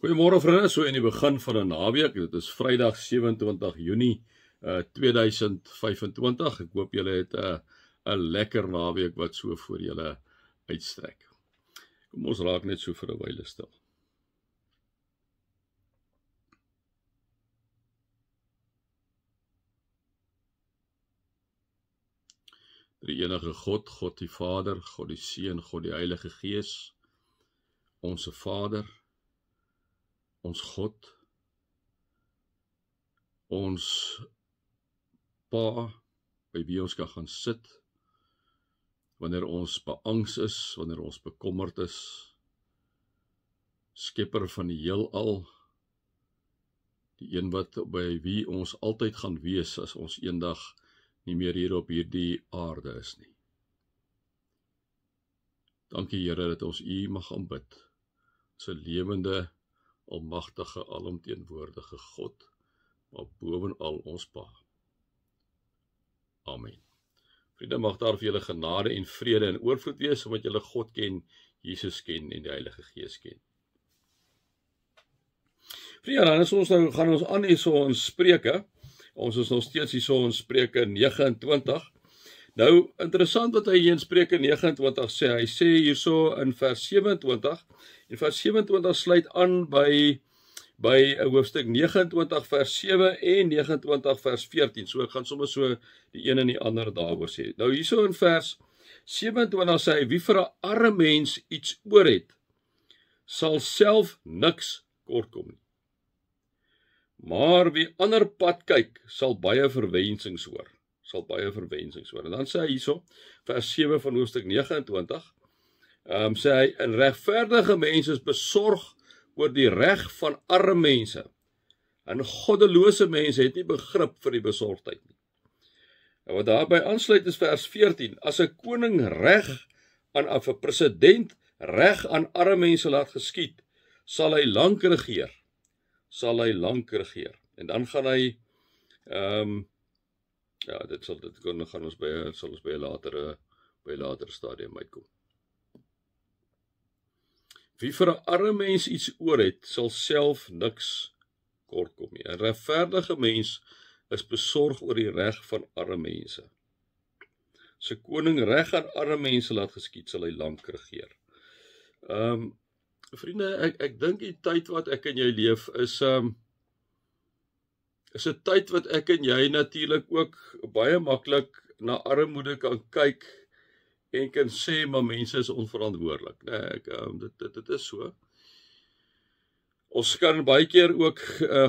Goeiemôre vriende, so in die begin van 'n naweek. Dit is Vrydag 27 Junie 2025. Ek hoop julle het 'n lekker naweek wat so voor julle uitstrek. Kom ons raak net so vir 'n wyle stil. Die enige God, God die Vader, God die Seun, God die Heilige Gees, ons Vader, ons God, ons Pa, by wie ons kan gaan sit, wanneer ons beangs is, wanneer ons bekommerd is, Skepper van die heelal, die een wat by wie ons altyd gaan wees as ons eendag nie meer hier op hierdie aarde is nie. Dankie Here dat ons U mag aanbid, as 'n lewende, almagtige, alomteenwoordige God, maar bovenal ons Pa. Amen. Vriende, mag daar vir julle genade en vrede en oorvloed wees, omdat julle God ken, Jesus ken en die Heilige Gees ken. Vriende, dan is ons nou, gaan ons aan hierso in Spreuke. Ons is nog steeds hierso in Spreuke 29. Nou, interessant wat hy hier in Spreuke 29 sê. Hy sê hierso in vers 27, en vers 27 sluit aan by hoofstuk 29 vers 7 en 29 vers 14. So ek gaan sommer so die een en die ander daaroor sê. Nou hierso in vers 27 sê hy, wie vir 'n arme mens iets oor het, sal self niks kortkom nie. Maar wie ander pad kyk, sal baie verwensings hoor. En dan sê hy hierso, vers 7 van hoofstuk 29, sê hy, 'n regverdige mens is besorg oor die reg van arme mense. En goddelose mense het nie begrip vir die besorgdheid nie. En wat daarby aansluit is vers 14, as 'n koning of 'n president reg aan arme mense laat geskied, sal hy lank regeer. En dan gaan hy, sal ons by 'n later stadium uitkom. Wie vir 'n arme mens iets oor het, sal self niks kortkom nie. 'n regverdige mens is besorg oor die reg van arme mense. As 'n koning reg aan arme mense laat geskied, sal hy lank regeer. Vriende, ek dink die tyd wat ek en jy leef is 'n tyd wat ek en jy natuurlik ook baie maklik na armoede kan kyk en kan sê, maar mense is onverantwoordelik. Dit is so. Ons kan baie keer ook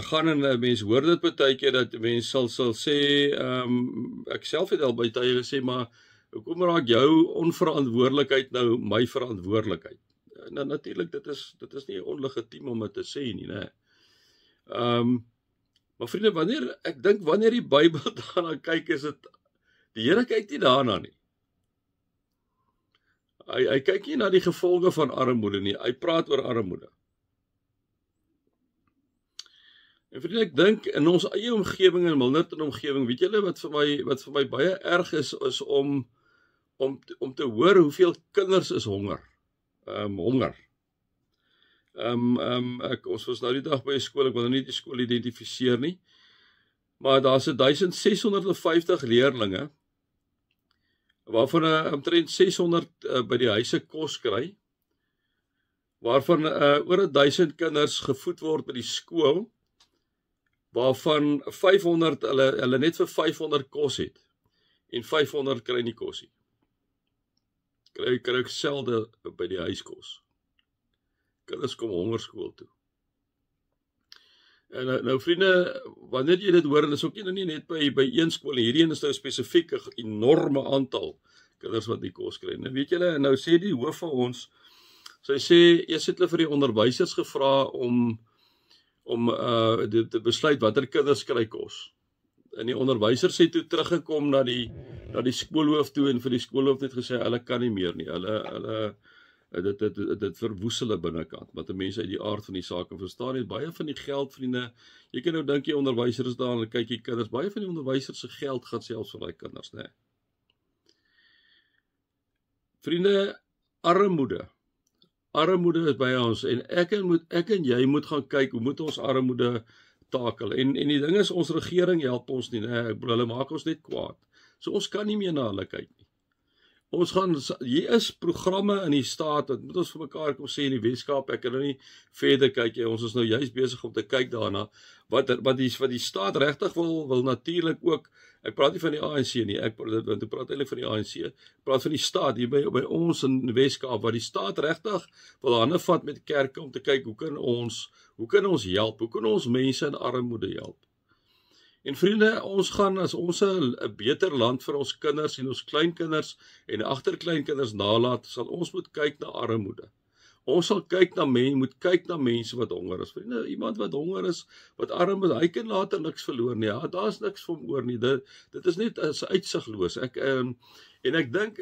gaan en mense hoor dit baie keer dat mense sal sê, ek self het al by tye gesê, maar hoekom raak jou onverantwoordelikheid nou my verantwoordelikheid? Nou natuurlik, dit is nie onlegitiem om dit te sê nie, né? Maar vriende, wanneer die Bybel daarna kyk, is dit, die Here kyk nie daarna nie. Hy kyk nie na die gevolge van armoede nie, hy praat oor armoede. En vriende, ek dink in ons eie omgewing, in Milnerton omgewing, weet julle wat vir my baie erg is om te hoor hoeveel kinders is honger. Ons was nou die dag by 'n skool, ek wil nou nie die skool identifiseer nie, maar daar's 1650 leerlinge, waarvan omtrent 600 by die huise kos kry, waarvan oor 1000 kinders gevoed word by die skool, waarvan 500, hulle net vir 500 kos het, en 500 kry nie kos nie. Kry ek selde by die huiskos. Kinders kom hongerskool toe. En nou vriende, wanneer jy dit hoor, en is ook nie net by een skool, hierdie een is nou spesifiek 'n enorme aantal kinders wat nie kos kry. Nou weet julle, nou sê die hoof van ons, sy sê, eers het hulle vir die onderwysers gevra om te besluit watter kinders kry kos. En die onderwysers het toe teruggekom na die skoolhoof toe en vir die skoolhoof net gesê, hulle kan nie meer nie, dit verwoes hulle binnekant, wat die mense uit die aard van die sake verstaan het. Baie van die geld, vriende, jy kan nou dink die onderwysers is daar, en kyk die kinders, baie van die onderwysers se geld gaan selfs vir die kinders, né? Vriende, armoede Armoede is by ons en ek en jy moet gaan kyk, hoe moet ons armoede takel? En die ding is, ons regering help ons nie, ek bedoel, hulle maak ons net kwaad. So ons kan nie meer na hulle kyk nie. Hier is programme in die staat, wat moet ons vir mekaar kom sê in die Weskaap, ek kan nou nie verder kyk, ons is nou juist besig om te kyk daarna, wat die staat regtig wil natuurlik ook, ek praat nie van die ANC nie, ek praat eintlik van die ANC, ek praat van die staat, hier by ons in die Weskaap, wat die staat regtig wil hande vat met kerke, om te kyk, hoe kan ons help, hoe kan ons mense in armoede help? En vriende, ons gaan, as ons 'n beter land vir ons kinders en ons kleinkinders en agterkleinkinders nalaat, sal ons moet kyk na armoede. Ons sal moet kyk na mense wat honger is. Vriende, iemand wat honger is, wat arm is, hy kan later niks verloor nie. Ja, daar's niks vir hom oor nie. Dit is net as uitsigloos. En ek dink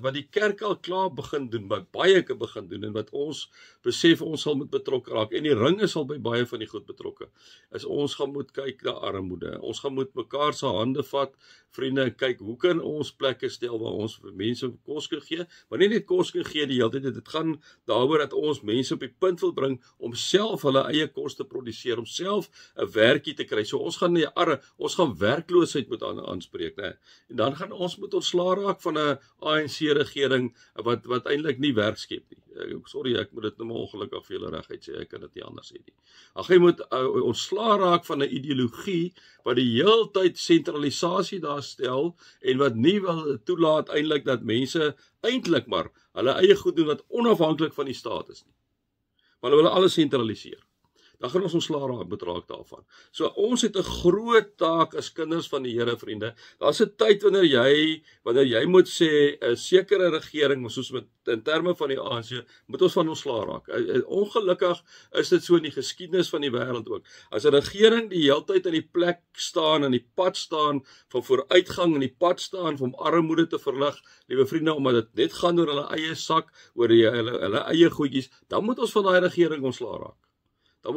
wat die kerk al klaar begin doen, wat baie begin doen, en wat ons besef ons sal moet betrokke raak, en die ringe sal by baie van die goed betrokke, is ons gaan moet kyk na armoede. Ons gaan moet mekaar se hande vat, vriende, en kyk, hoe kan ons plekke stel waar ons mense kos kan gee, maar nie net kos kan gee die hele tyd, dit gaan daaroor dat ons mense op die punt wil bring, om self hulle eie kos te produseer, om self 'n werkie te kry. So ons gaan werkloosheid moet aanspreek, né? En dan gaan ons moet ontslaa raak van 'n ANC-regering wat eintlik nie werk skep nie. Sorry, ek moet dit nou maar ongelukkig vir julle reguit sê, ek kan dit nie anders sê nie. Jy moet ontslaa raak van 'n ideologie wat die heeltyd sentralisasie daar stel en wat nie wil toelaat eintlik dat mense eintlik maar hulle eie goed doen wat onafhanklik van die staat is nie. Maar hulle wil alles sentraliseer. Dan gaan ons ontslaa raak betraak daarvan. So ons het 'n groot taak as kinders van die Here, vriende. Daar's 'n tyd wanneer jy moet sê 'n sekere regering, soos in terme van die ANC, moet ons van ontslaa raak. Ongelukkig is dit so in die geskiedenis van die wêreld ook. As 'n regering die heeltyd in die plek staan, in die pad staan van vooruitgang, in die pad staan om armoede te verlig, liewe vriende, omdat dit net gaan oor hulle eie sak, oor hulle eie goedjies, dan moet ons van daai regering ontslaa raak. En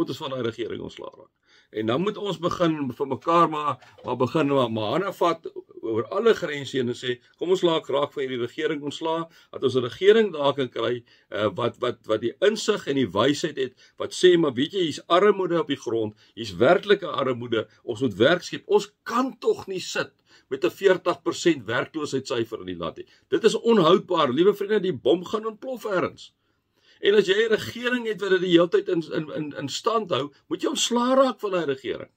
dan moet ons begin vir mekaar maar hande vat oor alle grense en sê, kom ons raak van hierdie regering ontslaa, dat ons 'n regering daar kan kry, wat die insig en die wysheid het, wat sê, maar weet jy, hier's armoede op die grond, hier's werklike armoede, ons moet werk skep, ons kan tog nie sit met 'n 40% werkloosheidssyfer in die land nie. Dit is onhoudbaar, liewe vriende, die bom gaan ontplof ergens. En as jy 'n regering het wat dit die hele tyd in stand hou, moet jy ontslaa raak van daai regering.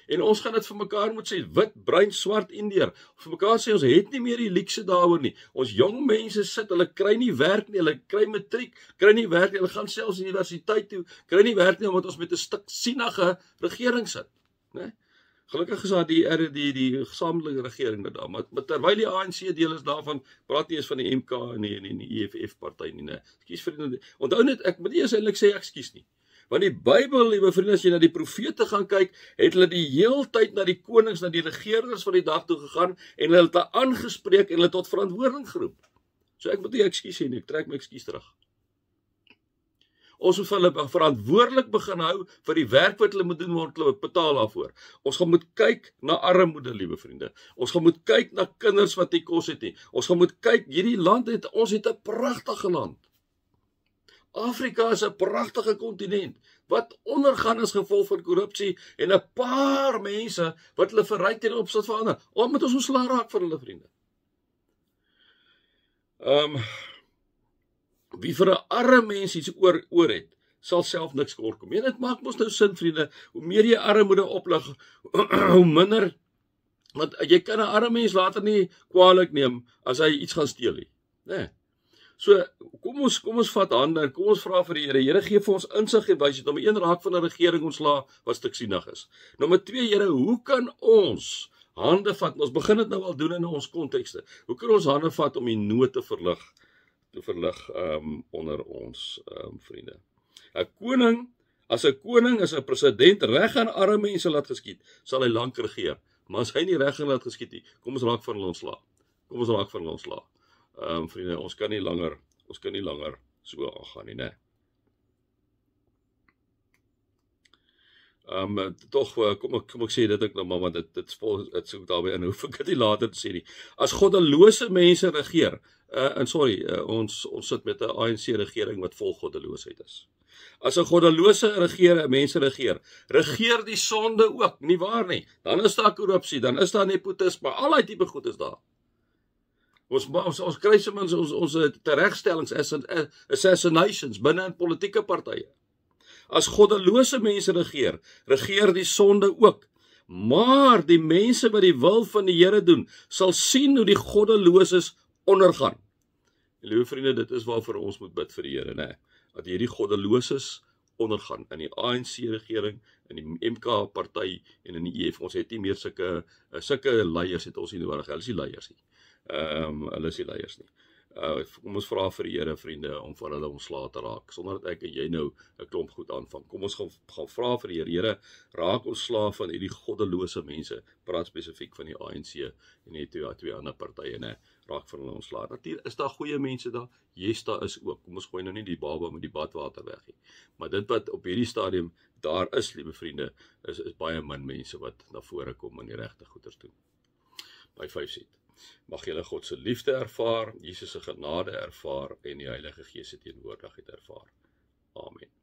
En ons gaan dit vir mekaar moet sê, wit, bruin, swart, Indeer. Vir mekaar sê, ons het nie meer die luukse daaroor nie. Ons jong mense sit, hulle kry nie werk nie, hulle kry matriek, kry nie werk nie, hulle gaan selfs universiteit toe, kry nie werk nie, omdat ons met 'n stuk sienige regering sit, né? Gelukkig is daar die gesamentlike regering daar, maar terwyl die ANC deel is daarvan, praat nie eens van die MK en die EFF party nie, né? Ekskuus vriende, onthou net, ek moet nie eens eintlik sê ekskuus nie. Want die Bybel, liewe vriende, as jy na die profete gaan kyk, het hulle die heeltyd na die konings, na die regerders van die dag toe gegaan, en hulle het aangespreek en hulle tot verantwoording geroep. So ek moet nie ekskuus sê nie, ek trek my ekskuus terug. Ons moet vir hulle verantwoordelik begin hou vir die werk wat hulle moet doen, word hulle betaal daarvoor. Ons gaan moet kyk na armoede, liewe vriende. Ons gaan moet kyk na kinders wat nie kos het nie. Ons gaan moet kyk, ons het 'n pragtige land. Afrika is 'n pragtige kontinent, wat ondergaan as gevolg van korrupsie en 'n paar mense wat hulle verryk ten opsigte van ander. Moet ons ontslaa raak van hulle, vriende. Wie vir 'n arme mens iets oor het, sal self niks oorkom. En dit maak mos nou sin, vriende, hoe meer jy armoede oplig, hoe minder, want jy kan 'n arme mens later nie kwaadlik neem as hy iets gaan steel nie, né? So, kom ons vat hande en kom ons vra vir die Here. Here, gee vir ons insig en wysheid om 'n raak van 'n regering ontslaa wat stiksinnig is. Nommer 2, Here, hoe kan ons hande vat? Ons begin dit nou al doen in ons kontekste. Hoe kan ons hande vat om die nood te verlig onder ons vriende? 'n koning, as 'n koning is 'n president reg aan arme mense laat geskied, sal hy lank regeer. Maar as hy nie reg gaan laat geskied nie, kom ons raak van hulle ontslaa. Vriende, ons kan nie langer so aangaan nie, né? Tog, kom ek sê dit ek nou maar, want dit soek daarby in, hoef ek dit nie later te sê nie. As goddelose mense regeer, ons sit met 'n ANC regering wat vol goddeloosheid is. As 'n goddelose mense regeer die sonde ook, nie waar nie. Dan is daar korrupsie, dan is daar nepotisme, al daai tipe goed is daar. Ons kry soms ons teregstellings, assassinations binne in politieke partye. As goddelose mense regeer die sonde ook. Maar die mense wat die wil van die Here doen, sal sien hoe die goddeloses ondergaan. En liewe vriende, dit is waarvoor ons moet bid vir die Here, né? Dat hierdie goddeloses ondergaan in die ANC-regering, in die MK party en in die EF. Ons het nie meer sulke leiers het ons nie nodig. Hulle is nie leiers nie. Hulle is nie leiers nie. Kom ons vra vir die Here, vriende, om vir hulle ontslae te raak, sonder dat ek en jy nou 'n klomp goed aanvang. Kom ons gaan vra vir die Here, Here, raak ontslae van hierdie goddelose mense, praat spesifiek van die ANC en die twee ander partye, né? Raak van hulle ontslae. Natuurlik is daar goeie mense daar, yes, daar is ook. Kom ons gooi nou nie die baba met die badwater weg nie. Maar dit wat op hierdie stadium daar is, liewe vriende, is baie min mense wat na vore kom en die regte goeders doen. By 5 sê. Mag julle God se liefde ervaar, Jesus se genade ervaar en die Heilige Gees se teenwoordigheid ervaar. Amen.